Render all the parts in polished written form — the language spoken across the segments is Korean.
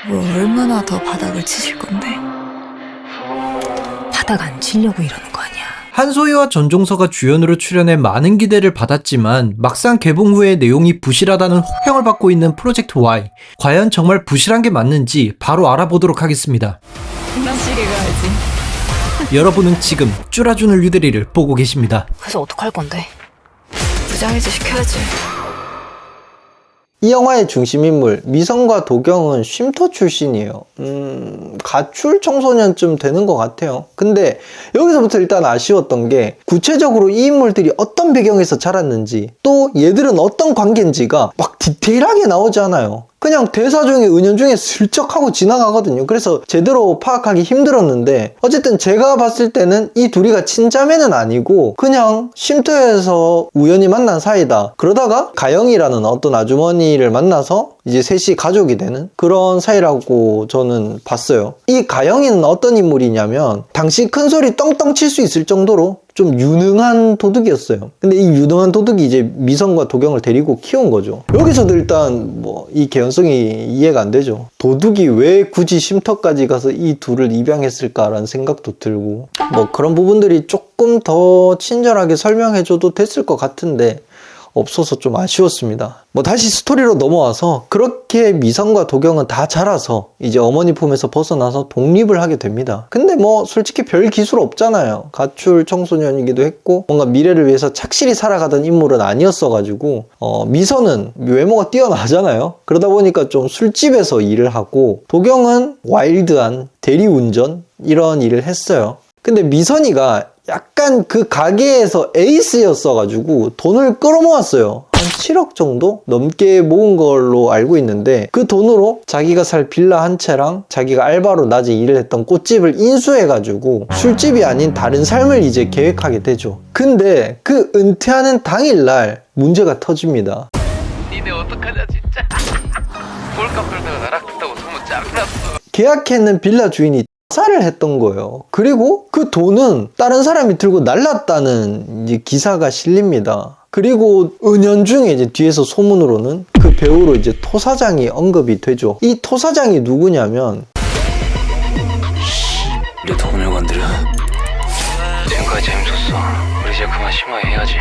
뭐 얼마나 더 바닥을 치실 건데? 바닥 안 치려고 이러는 거 아니야? 한소희와 전종서가 주연으로 출연해 많은 기대를 받았지만 막상 개봉 후에 내용이 부실하다는 혹평을 받고 있는 프로젝트 Y. 과연 정말 부실한 게 맞는지 바로 알아보도록 하겠습니다. 장난치게 가야지. 여러분은 지금 쭈라주는 류대리를 보고 계십니다. 그래서 어떡할 건데? 부장이지 시켜야지. 이 영화의 중심인물 미선과 도경은 쉼터 출신이에요. 가출 청소년쯤 되는 것 같아요. 근데 여기서부터 일단 아쉬웠던 게 구체적으로 이 인물들이 어떤 배경에서 자랐는지 또 얘들은 어떤 관계인지가 막 디테일하게 나오지 않아요. 그냥 대사 중에 은연중에 슬쩍 하고 지나가거든요. 그래서 제대로 파악하기 힘들었는데 어쨌든 제가 봤을 때는 이 둘이가 친자매는 아니고 그냥 쉼터에서 우연히 만난 사이다. 그러다가 가영이라는 어떤 아주머니를 만나서 이제 셋이 가족이 되는 그런 사이라고 저는 봤어요. 이 가영이는 어떤 인물이냐면 당시 큰 소리 떵떵 칠 수 있을 정도로 좀 유능한 도둑이었어요. 근데 이 유능한 도둑이 이제 미선과 도경을 데리고 키운 거죠. 여기서도 일단 뭐 이 개연성이 이해가 안 되죠. 도둑이 왜 굳이 쉼터까지 가서 이 둘을 입양했을까라는 생각도 들고 뭐 그런 부분들이 조금 더 친절하게 설명해줘도 됐을 것 같은데 없어서 좀 아쉬웠습니다. 뭐 다시 스토리로 넘어와서 그렇게 미선과 도경은 다 자라서 이제 어머니 품에서 벗어나서 독립을 하게 됩니다. 근데 뭐 솔직히 별 기술 없잖아요. 가출 청소년이기도 했고 뭔가 미래를 위해서 착실히 살아가던 인물은 아니었어가지고 미선은 외모가 뛰어나잖아요. 그러다 보니까 좀 술집에서 일을 하고 도경은 와일드한 대리운전 이런 일을 했어요. 근데 미선이가 약간 그 가게에서 에이스였어가지고 돈을 끌어모았어요. 한 7억 정도 넘게 모은 걸로 알고 있는데 그 돈으로 자기가 살 빌라 한 채랑 자기가 알바로 낮에 일을 했던 꽃집을 인수해가지고 술집이 아닌 다른 삶을 이제 계획하게 되죠. 근데 그 은퇴하는 당일날 문제가 터집니다. 니네 어떡하냐 진짜. 꼴값 떨다가 나락 됐다고 소문 쫙 났어. 계약했는 빌라 주인이 자살을 했던 거예요. 그리고 그 돈은 다른 사람이 들고 날랐다는 이제 기사가 실립니다. 그리고 은연중에 이제 뒤에서 소문으로는 그 배우로 이제 토 사장이 언급이 되죠. 이 토 사장이 누구냐면 내 돈을 건드려? 지금까지 재밌었어. 우리 이제 그만 심화해야지.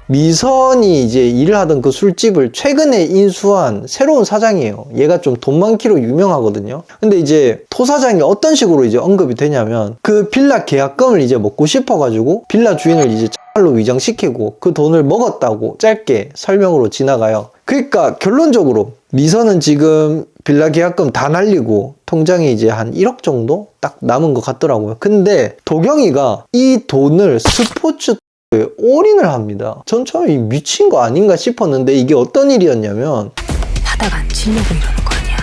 미선이 이제 일을 하던 그 술집을 최근에 인수한 새로운 사장이에요. 얘가 좀 돈 많기로 유명하거든요. 근데 이제 토 사장이 어떤 식으로 이제 언급이 되냐면 그 빌라 계약금을 이제 먹고 싶어가지고 빌라 주인을 이제 X로 위장시키고 그 돈을 먹었다고 짧게 설명으로 지나가요. 그러니까 결론적으로 미선은 지금 빌라 계약금 다 날리고 통장에 이제 한 1억 정도 딱 남은 것 같더라고요. 근데 도경이가 이 돈을 스포츠 올인을 합니다. 전 처음에 미친 거 아닌가 싶었는데 이게 어떤 일이었냐면 바닥 안 치려고 이러는 거 아니야?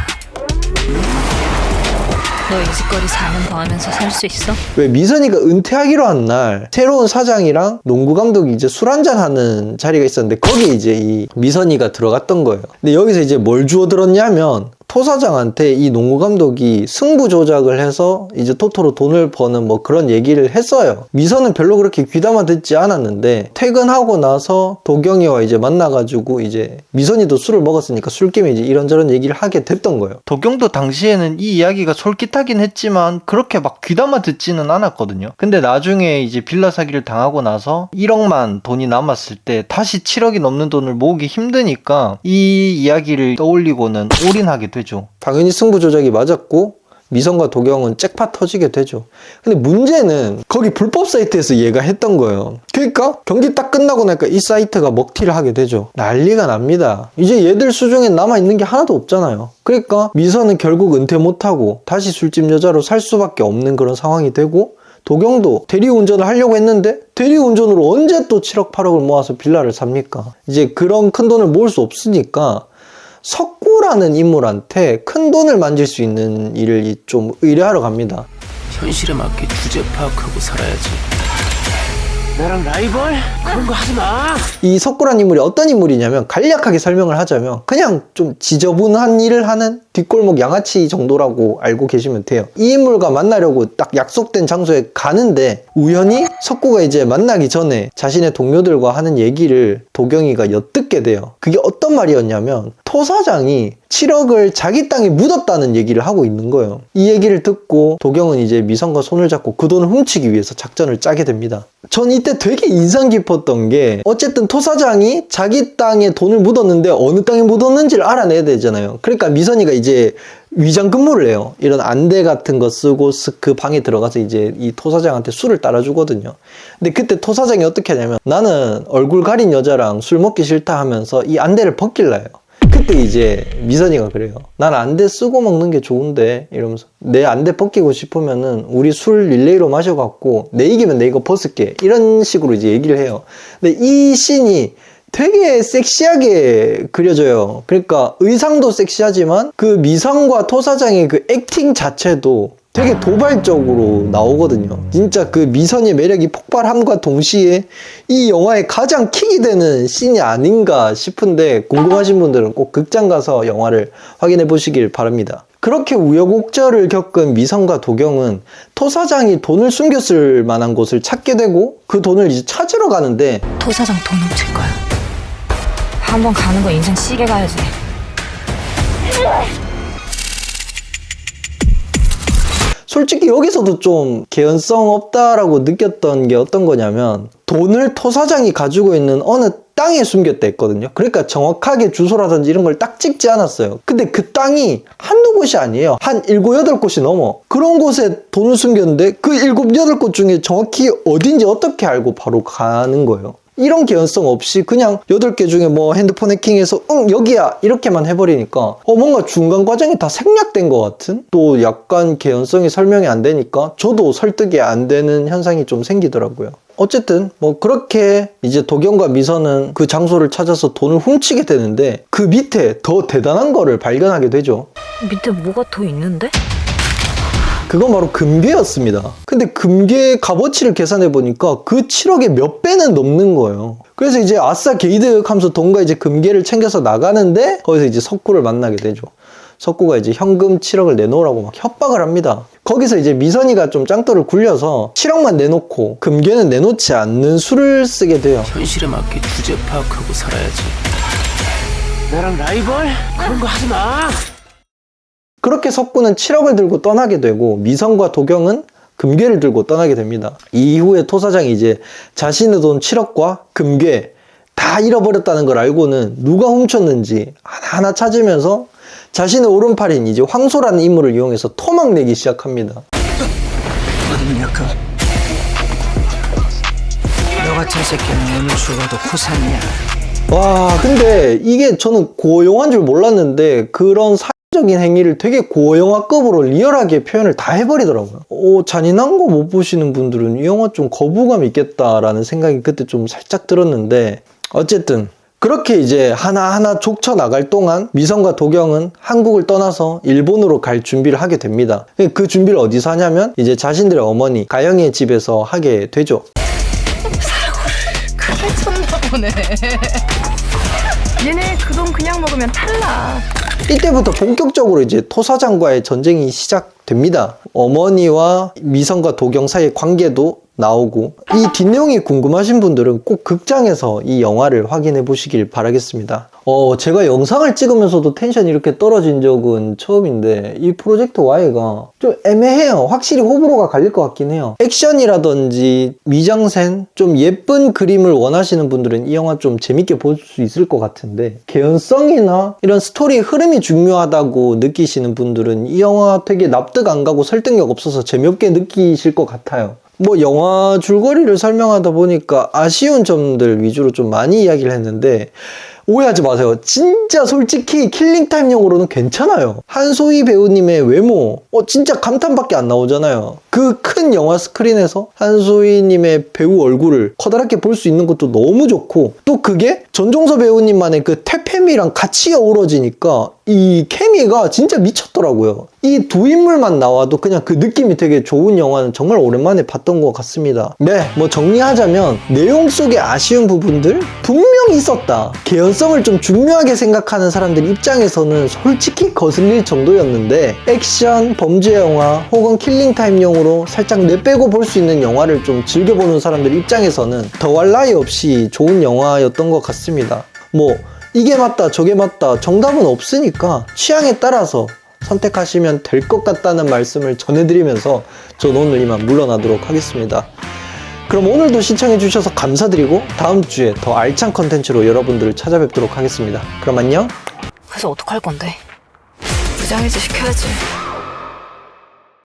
너 이 짓거리 4년 더 하면서 살 수 있어? 왜 미선이가 은퇴하기로 한 날 새로운 사장이랑 농구 감독이 이제 술 한잔 하는 자리가 있었는데 거기에 이제 이 미선이가 들어갔던 거예요. 근데 여기서 이제 뭘 주워 들었냐면 토 사장한테 이 농구 감독이 승부 조작을 해서 이제 토토로 돈을 버는 뭐 그런 얘기를 했어요. 미선은 별로 그렇게 귀담아 듣지 않았는데 퇴근하고 나서 도경이와 이제 만나가지고 이제 미선이도 술을 먹었으니까 술김에 이제 이런저런 얘기를 하게 됐던 거예요. 도경도 당시에는 이 이야기가 솔깃하긴 했지만 그렇게 막 귀담아 듣지는 않았거든요. 근데 나중에 이제 빌라 사기를 당하고 나서 1억만 돈이 남았을 때 다시 7억이 넘는 돈을 모으기 힘드니까 이 이야기를 떠올리고는 올인하게 되죠. 당연히 승부 조작이 맞았고 미선과 도경은 잭팟 터지게 되죠. 근데 문제는 거기 불법 사이트에서 얘가 했던 거예요. 그러니까 경기 딱 끝나고 나니까 이 사이트가 먹튀를 하게 되죠. 난리가 납니다. 이제 얘들 수중에 남아있는 게 하나도 없잖아요. 그러니까 미선은 결국 은퇴 못하고 다시 술집 여자로 살 수밖에 없는 그런 상황이 되고 도경도 대리운전을 하려고 했는데 대리운전으로 언제 또 7억 8억을 모아서 빌라를 삽니까? 이제 그런 큰 돈을 모을 수 없으니까 석구라는 인물한테 큰 돈을 만질 수 있는 일을 좀 의뢰하러 갑니다. 현실에 맞게 주제 파악하고 살아야지. 나랑 라이벌? 그런 거 하지 마. 이 석구라는 인물이 어떤 인물이냐면 간략하게 설명을 하자면 그냥 좀 지저분한 일을 하는 뒷골목 양아치 정도라고 알고 계시면 돼요. 이 인물과 만나려고 딱 약속된 장소에 가는데 우연히 석구가 이제 만나기 전에 자신의 동료들과 하는 얘기를 도경이가 엿듣게 돼요. 그게 어떤 말이었냐면 토 사장이 7억을 자기 땅에 묻었다는 얘기를 하고 있는 거예요. 이 얘기를 듣고 도경은 이제 미선과 손을 잡고 그 돈을 훔치기 위해서 작전을 짜게 됩니다. 전 이때 되게 인상 깊었던 게 어쨌든 토 사장이 자기 땅에 돈을 묻었는데 어느 땅에 묻었는지를 알아내야 되잖아요. 그러니까 미선이가 이제 위장 근무를 해요. 이런 안대 같은 거 쓰고 그 방에 들어가서 이제 이 토 사장한테 술을 따라주거든요. 근데 그때 토 사장이 어떻게 하냐면 나는 얼굴 가린 여자랑 술 먹기 싫다 하면서 이 안대를 벗길라 해요. 그때 이제 미선이가 그래요. 난 안대 쓰고 먹는 게 좋은데 이러면서 내 안대 벗기고 싶으면은 우리 술 릴레이로 마셔갖고 내 이기면 내 이거 벗을게 이런 식으로 이제 얘기를 해요. 근데 이 씬이 되게 섹시하게 그려져요. 그러니까 의상도 섹시하지만 그 미선과 토 사장의 그 액팅 자체도 되게 도발적으로 나오거든요. 진짜 그 미선의 매력이 폭발함과 동시에 이 영화의 가장 킥이 되는 씬이 아닌가 싶은데 궁금하신 분들은 꼭 극장 가서 영화를 확인해 보시길 바랍니다. 그렇게 우여곡절을 겪은 미선과 도경은 토 사장이 돈을 숨겼을 만한 곳을 찾게 되고 그 돈을 이제 찾으러 가는데 토 사장 돈 훔칠 거야. 한번 가는 거 인생 시계 가야지. 솔직히 여기서도 좀 개연성 없다라고 느꼈던 게 어떤 거냐면 돈을 토 사장이 가지고 있는 어느 땅에 숨겼다 했거든요. 그러니까 정확하게 주소라든지 이런 걸 딱 찍지 않았어요. 근데 그 땅이 한두 곳이 아니에요. 한 7, 8곳이 넘어. 그런 곳에 돈을 숨겼는데 그 7, 8곳 중에 정확히 어딘지 어떻게 알고 바로 가는 거예요. 이런 개연성 없이 그냥 8개 중에 뭐 핸드폰 해킹해서 여기야 이렇게만 해버리니까 뭔가 중간 과정이 다 생략된 것 같은, 또 약간 개연성이 설명이 안 되니까 저도 설득이 안 되는 현상이 좀 생기더라고요. 어쨌든 뭐 그렇게 이제 도경과 미선은 그 장소를 찾아서 돈을 훔치게 되는데 그 밑에 더 대단한 거를 발견하게 되죠. 밑에 뭐가 더 있는데? 그건 바로 금괴였습니다. 근데 금괴 값어치를 계산해 보니까 그 7억의 몇 배는 넘는 거예요. 그래서 이제 아싸 게이득 하면서 돈과 이제 금괴를 챙겨서 나가는데 거기서 이제 석구를 만나게 되죠. 석구가 이제 현금 7억을 내놓으라고 막 협박을 합니다. 거기서 이제 미선이가 좀 짱돌을 굴려서 7억만 내놓고 금괴는 내놓지 않는 수를 쓰게 돼요. 현실에 맞게 주제 파악하고 살아야지. 나랑 라이벌? 그런 거 하지 마. 그렇게 석구는 7억을 들고 떠나게 되고 미선과 도경은 금괴를 들고 떠나게 됩니다. 이후에 토 사장이 이제 자신의 돈 7억과 금괴 다 잃어버렸다는 걸 알고는 누가 훔쳤는지 하나하나 찾으면서 자신의 오른팔인 이제 황소라는 인물을 이용해서 토막 내기 시작합니다. 너 같은 새끼는 오늘 죽어도 후산이야. 와, 근데 이게 저는 고영화인 줄 몰랐는데 그런 사회적인 행위를 되게 고영화급으로 리얼하게 표현을 다 해버리더라고요. 잔인한 거 못 보시는 분들은 이 영화 좀 거부감 있겠다라는 생각이 그때 좀 살짝 들었는데, 어쨌든 그렇게 이제 하나하나 족쳐 나갈 동안 미선과 도경은 한국을 떠나서 일본으로 갈 준비를 하게 됩니다. 그 준비를 어디서 하냐면 이제 자신들의 어머니 가영이의 집에서 하게 되죠. 크게 쳤나 보네. 얘네 그 돈 그냥 먹으면 탈락. 이때부터 본격적으로 이제 토 사장과의 전쟁이 시작됩니다. 어머니와 미선과 도경 사이의 관계도 나오고, 이 뒷내용이 궁금하신 분들은 꼭 극장에서 이 영화를 확인해 보시길 바라겠습니다. 제가 영상을 찍으면서도 텐션이 이렇게 떨어진 적은 처음인데 이 프로젝트 Y가 좀 애매해요. 확실히 호불호가 갈릴 것 같긴 해요. 액션이라든지 미장센, 좀 예쁜 그림을 원하시는 분들은 이 영화 좀 재밌게 볼 수 있을 것 같은데, 개연성이나 이런 스토리 흐름이 중요하다고 느끼시는 분들은 이 영화 되게 납득 안 가고 설득력 없어서 재미없게 느끼실 것 같아요. 뭐 영화 줄거리를 설명하다 보니까 아쉬운 점들 위주로 좀 많이 이야기를 했는데 오해하지 마세요. 진짜 솔직히 킬링타임용으로는 괜찮아요. 한소희 배우님의 외모 진짜 감탄밖에 안 나오잖아요. 그 큰 영화 스크린에서 한소희님의 배우 얼굴을 커다랗게 볼 수 있는 것도 너무 좋고, 또 그게 전종서 배우님만의 그 퇴폐미랑 같이 어우러지니까 이 케미가 진짜 미쳤더라고요. 이 두 인물만 나와도 그냥 그 느낌이 되게 좋은 영화는 정말 오랜만에 봤던 것 같습니다. 네, 뭐 정리하자면 내용 속에 아쉬운 부분들 분명히 있었다. 개연성을 좀 중요하게 생각하는 사람들 입장에서는 솔직히 거슬릴 정도였는데, 액션, 범죄 영화 혹은 킬링타임용으로 살짝 내빼고 볼 수 있는 영화를 좀 즐겨보는 사람들 입장에서는 더할 나위 없이 좋은 영화였던 것 같습니다. 뭐 이게 맞다 저게 맞다 정답은 없으니까 취향에 따라서 선택하시면 될 것 같다는 말씀을 전해드리면서 전 오늘 이만 물러나도록 하겠습니다. 그럼 오늘도 시청해주셔서 감사드리고 다음 주에 더 알찬 컨텐츠로 여러분들을 찾아뵙도록 하겠습니다. 그럼 안녕. 그래서 어떡할 건데? 무장해제 시켜야지.